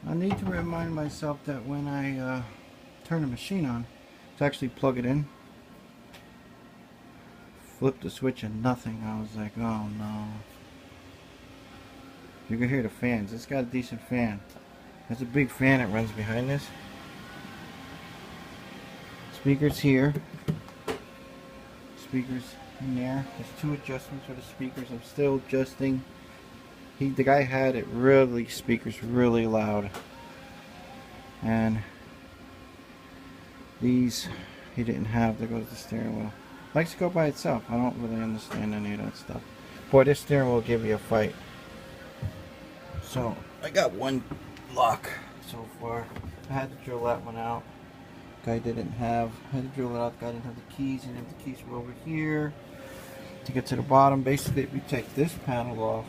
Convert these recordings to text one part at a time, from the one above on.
I need to remind myself that when I turn the machine on, to actually plug it in. Flip the switch and nothing. I was like, oh no. You can hear the fans. It's got a decent fan. There's a big fan that runs behind this. Speakers here. Speakers in there. There's two adjustments for the speakers. I'm still adjusting. The guy had it really, speakers really loud. And these he didn't have. There goes the steering wheel. Likes to go by itself. I don't really understand any of that stuff. Boy, this steering wheel will give you a fight. So I got one lock so far. I had to drill that one out. Guy didn't have. I had to drill it out. Guy didn't have the keys. And the keys were over here. To get to the bottom, basically, if you take this panel off,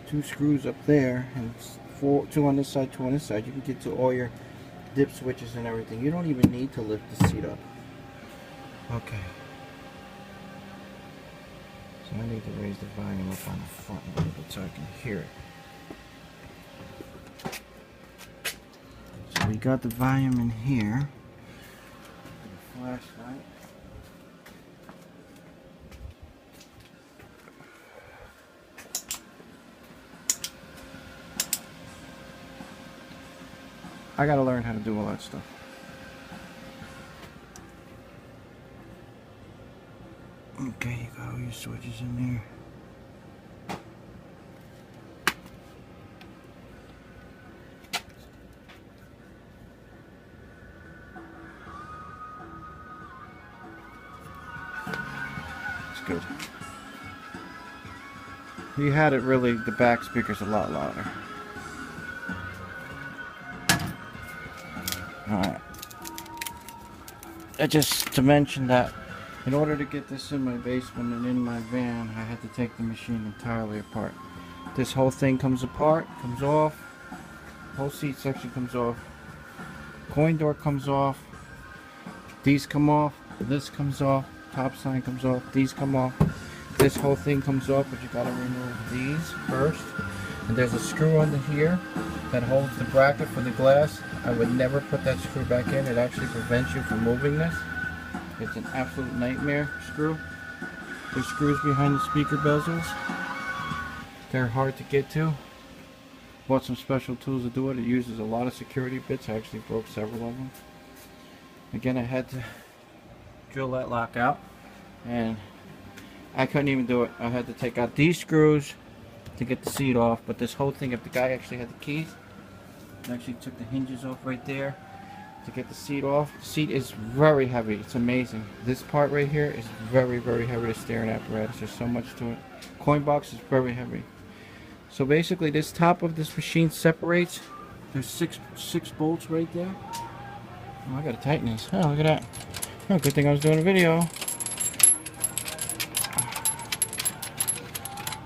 two screws up there, and two on this side, two on this side, you can get to all your dip switches and everything. You don't even need to lift the seat up. Okay. So I need to raise the volume up on the front a little bit so I can hear it. So we got the volume in here. Flashlight. I gotta learn how to do all that stuff. Okay, you got all your switches in there. It's good. You had it really, the back speaker's a lot louder. Alright. Just to mention that in order to get this in my basement and in my van, I had to take the machine entirely apart. This whole thing comes apart, comes off. Whole seat section comes off. Coin door comes off. These come off. This comes off. Top sign comes off. These come off. This whole thing comes off, but you gotta remove these first. And there's a screw under here that holds the bracket for the glass. I would never put that screw back in. It actually prevents you from moving this. It's an absolute nightmare screw. There's screws behind the speaker bezels. They're hard to get to. Bought some special tools to do it. It uses a lot of security bits. I actually broke several of them. Again, I had to drill that lock out. And I couldn't even do it. I had to take out these screws to get the seat off. But this whole thing, if the guy actually had the keys, I actually took the hinges off right there to get the seat off. The seat is very heavy. It's amazing. This part right here is very, very heavy. The steering apparatus. There's so much to it. Coin box is very heavy. So basically, this top of this machine separates. There's six bolts right there. Oh, I gotta tighten this. Oh, look at that. Oh, good thing I was doing a video.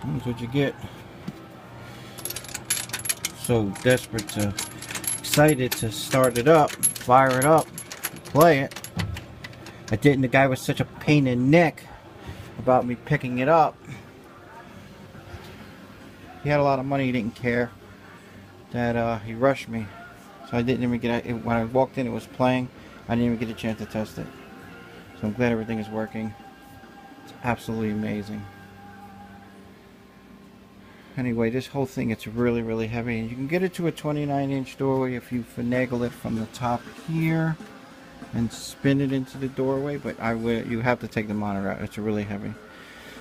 That's what you get. So desperate to, excited to start it up, fire it up, play it. I didn't. The guy was such a pain in the neck about me picking it up. He had a lot of money. He didn't care that he rushed me, so I didn't even get it. When I walked in, it was playing. I didn't even get a chance to test it. So I'm glad everything is working. It's absolutely amazing. Anyway, this whole thing, it's really, really heavy. And you can get it to a 29-inch doorway if you finagle it from the top here and spin it into the doorway. But you have to take the monitor out. It's really heavy.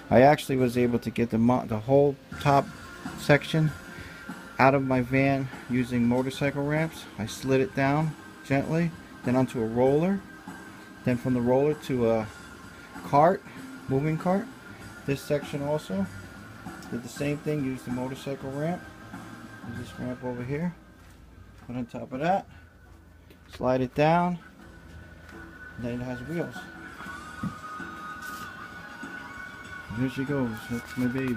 I actually was able to get the whole top section out of my van using motorcycle ramps. I slid it down gently, then onto a roller, then from the roller to a cart, moving cart. This section also. Did the same thing, used the motorcycle ramp. Use this ramp over here. Put on top of that. Slide it down. And then it has wheels. Here she goes. That's my baby.